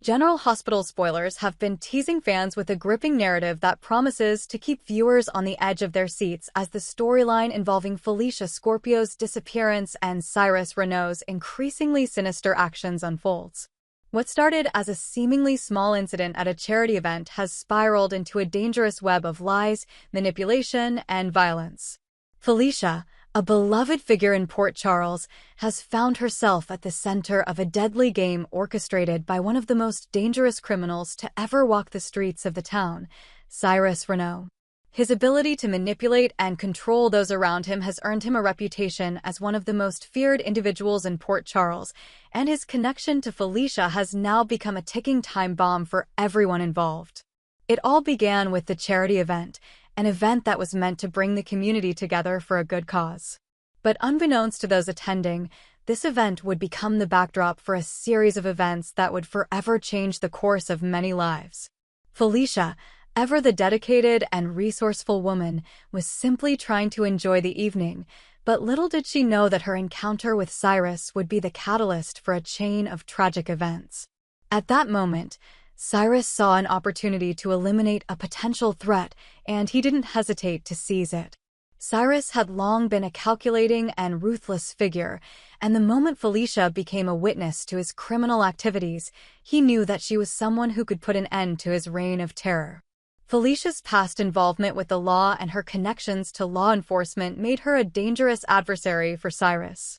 General Hospital spoilers have been teasing fans with a gripping narrative that promises to keep viewers on the edge of their seats as the storyline involving Felicia Scorpio's disappearance and Cyrus Renault's increasingly sinister actions unfolds. What started as a seemingly small incident at a charity event has spiraled into a dangerous web of lies, manipulation, and violence. Felicia, a beloved figure in Port Charles, has found herself at the center of a deadly game orchestrated by one of the most dangerous criminals to ever walk the streets of the town, Cyrus Renault. His ability to manipulate and control those around him has earned him a reputation as one of the most feared individuals in Port Charles, and his connection to Felicia has now become a ticking time bomb for everyone involved. It all began with the charity event, an event that was meant to bring the community together for a good cause. But unbeknownst to those attending, this event would become the backdrop for a series of events that would forever change the course of many lives. Felicia, ever the dedicated and resourceful woman, was simply trying to enjoy the evening, but little did she know that her encounter with Cyrus would be the catalyst for a chain of tragic events. At that moment, Cyrus saw an opportunity to eliminate a potential threat, and he didn't hesitate to seize it. Cyrus had long been a calculating and ruthless figure, and the moment Felicia became a witness to his criminal activities, he knew that she was someone who could put an end to his reign of terror. Felicia's past involvement with the law and her connections to law enforcement made her a dangerous adversary for Cyrus.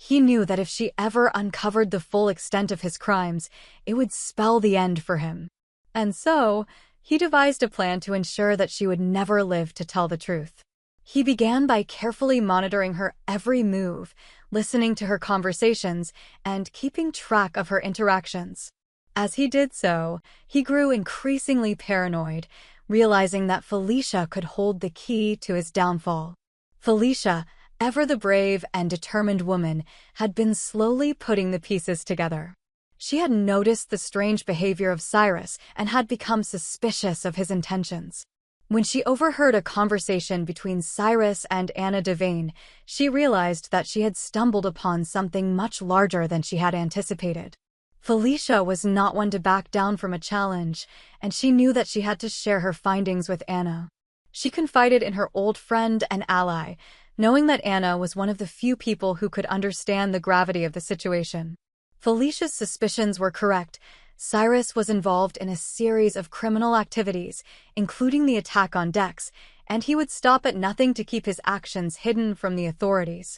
He knew that if she ever uncovered the full extent of his crimes, it would spell the end for him. And so, he devised a plan to ensure that she would never live to tell the truth. He began by carefully monitoring her every move, listening to her conversations, and keeping track of her interactions. As he did so, he grew increasingly paranoid, realizing that Felicia could hold the key to his downfall. Felicia, ever the brave and determined woman, had been slowly putting the pieces together. She had noticed the strange behavior of Cyrus and had become suspicious of his intentions. When she overheard a conversation between Cyrus and Anna Devane, she realized that she had stumbled upon something much larger than she had anticipated. Felicia was not one to back down from a challenge, and she knew that she had to share her findings with Anna. She confided in her old friend and ally, knowing that Anna was one of the few people who could understand the gravity of the situation. Felicia's suspicions were correct. Cyrus was involved in a series of criminal activities, including the attack on Dex, and he would stop at nothing to keep his actions hidden from the authorities.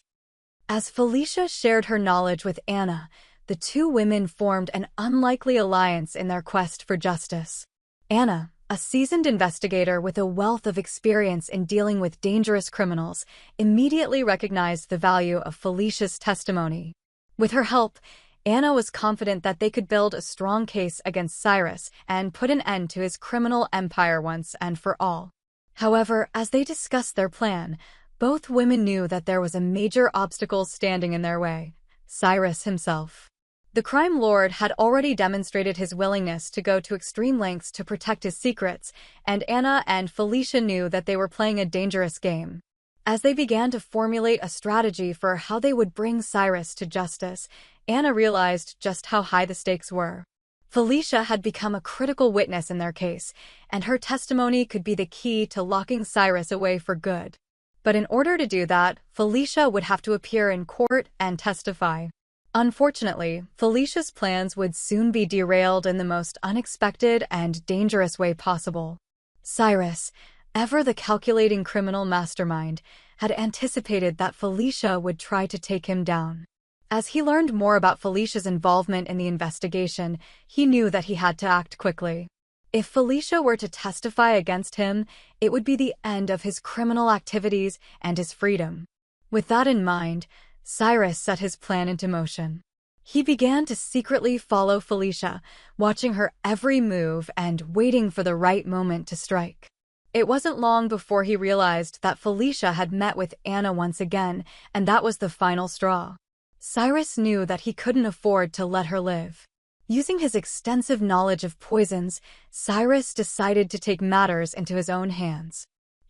As Felicia shared her knowledge with Anna, the two women formed an unlikely alliance in their quest for justice. Anna, a seasoned investigator with a wealth of experience in dealing with dangerous criminals, immediately recognized the value of Felicia's testimony. With her help, Anna was confident that they could build a strong case against Cyrus and put an end to his criminal empire once and for all. However, as they discussed their plan, both women knew that there was a major obstacle standing in their way: Cyrus himself. The crime lord had already demonstrated his willingness to go to extreme lengths to protect his secrets, and Anna and Felicia knew that they were playing a dangerous game. As they began to formulate a strategy for how they would bring Cyrus to justice, Anna realized just how high the stakes were. Felicia had become a critical witness in their case, and her testimony could be the key to locking Cyrus away for good. But in order to do that, Felicia would have to appear in court and testify. Unfortunately, Felicia's plans would soon be derailed in the most unexpected and dangerous way possible. Cyrus, ever the calculating criminal mastermind, had anticipated that Felicia would try to take him down. As he learned more about Felicia's involvement in the investigation, he knew that he had to act quickly. If Felicia were to testify against him, it would be the end of his criminal activities and his freedom. With that in mind, Cyrus set his plan into motion. He began to secretly follow Felicia, watching her every move and waiting for the right moment to strike. It wasn't long before he realized that Felicia had met with Anna once again, and that was the final straw. Cyrus knew that he couldn't afford to let her live. Using his extensive knowledge of poisons, Cyrus decided to take matters into his own hands.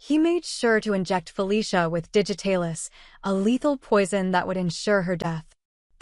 He made sure to inject Felicia with Digitalis, a lethal poison that would ensure her death.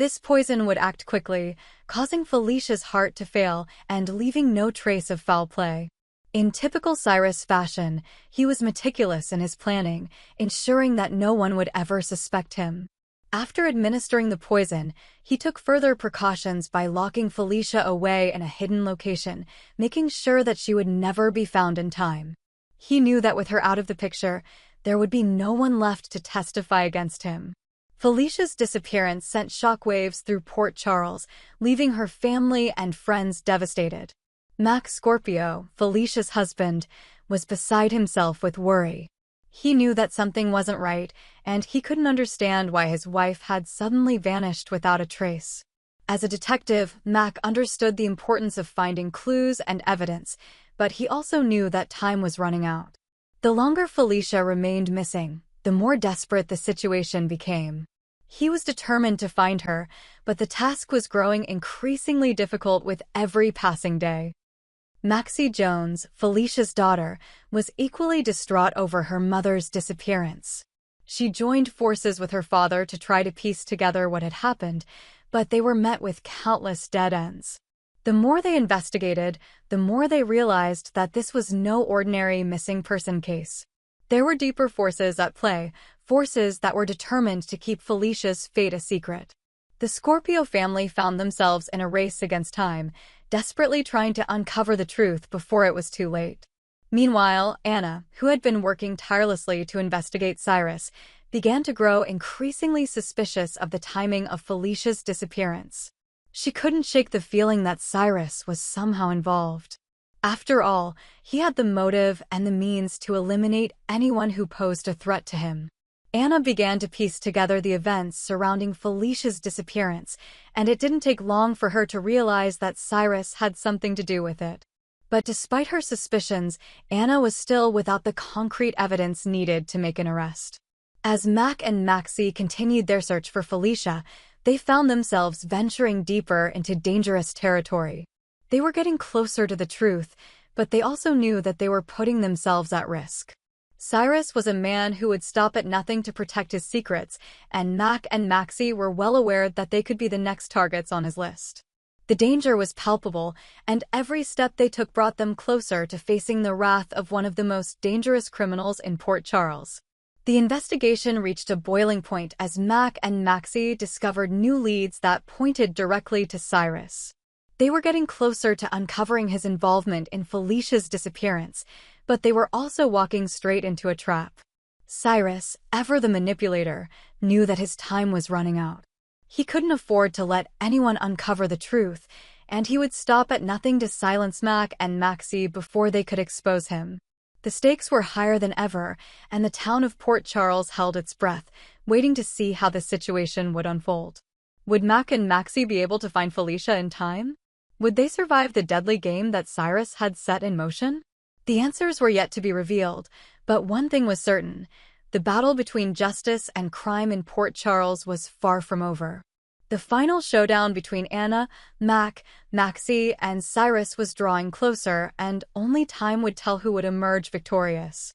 This poison would act quickly, causing Felicia's heart to fail and leaving no trace of foul play. In typical Cyrus fashion, he was meticulous in his planning, ensuring that no one would ever suspect him. After administering the poison, he took further precautions by locking Felicia away in a hidden location, making sure that she would never be found in time. He knew that with her out of the picture, there would be no one left to testify against him. Felicia's disappearance sent shockwaves through Port Charles, leaving her family and friends devastated. Mac Scorpio, Felicia's husband, was beside himself with worry. He knew that something wasn't right, and he couldn't understand why his wife had suddenly vanished without a trace. As a detective, Mac understood the importance of finding clues and evidence, but he also knew that time was running out. The longer Felicia remained missing, the more desperate the situation became. He was determined to find her, but the task was growing increasingly difficult with every passing day. Maxie Jones, Felicia's daughter, was equally distraught over her mother's disappearance. She joined forces with her father to try to piece together what had happened, but they were met with countless dead ends. The more they investigated, the more they realized that this was no ordinary missing person case. There were deeper forces at play, forces that were determined to keep Felicia's fate a secret. The Scorpio family found themselves in a race against time, desperately trying to uncover the truth before it was too late. Meanwhile, Anna, who had been working tirelessly to investigate Cyrus, began to grow increasingly suspicious of the timing of Felicia's disappearance. She couldn't shake the feeling that Cyrus was somehow involved. After all, he had the motive and the means to eliminate anyone who posed a threat to him. Anna began to piece together the events surrounding Felicia's disappearance, and it didn't take long for her to realize that Cyrus had something to do with it. But despite her suspicions, Anna was still without the concrete evidence needed to make an arrest. As Mac and Maxie continued their search for Felicia, they found themselves venturing deeper into dangerous territory. They were getting closer to the truth, but they also knew that they were putting themselves at risk. Cyrus was a man who would stop at nothing to protect his secrets, and Mac and Maxie were well aware that they could be the next targets on his list. The danger was palpable, and every step they took brought them closer to facing the wrath of one of the most dangerous criminals in Port Charles. The investigation reached a boiling point as Mac and Maxie discovered new leads that pointed directly to Cyrus. They were getting closer to uncovering his involvement in Felicia's disappearance, but they were also walking straight into a trap. Cyrus, ever the manipulator, knew that his time was running out. He couldn't afford to let anyone uncover the truth, and he would stop at nothing to silence Mac and Maxie before they could expose him. The stakes were higher than ever, and the town of Port Charles held its breath, waiting to see how the situation would unfold. Would Mac and Maxie be able to find Felicia in time? Would they survive the deadly game that Cyrus had set in motion? The answers were yet to be revealed, but one thing was certain: the battle between justice and crime in Port Charles was far from over. The final showdown between Anna, Mac, Maxie, and Cyrus was drawing closer, and only time would tell who would emerge victorious.